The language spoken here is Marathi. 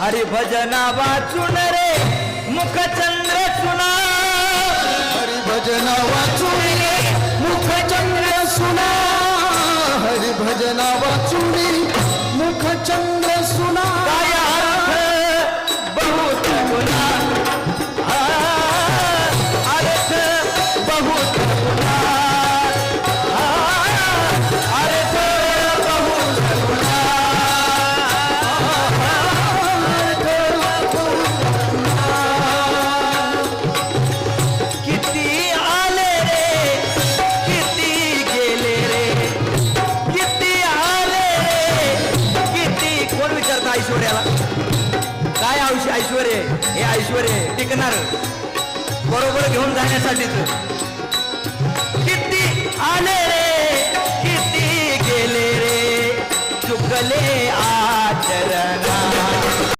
हरिभजना वाचून रे मुखचंद्र सुना, हरिभजना वाचून रे मुखचंद्र सुना, हरिभजना वाचून मुखचंद्र सुना. काय अर्थ बहुत गुना, अर्थ बहुत गुना, अर्थ बहुत गुना. किती आले रे किती गेले रे, किती आले रे किती. कोण विचारतं ऐश्वर्याला काय ऐश्वर्य? हे ऐश्वर्य टिकणार बरोबर घेऊन जाण्यासाठीच. किती आले रे किती गेले रे, चुकले आचरण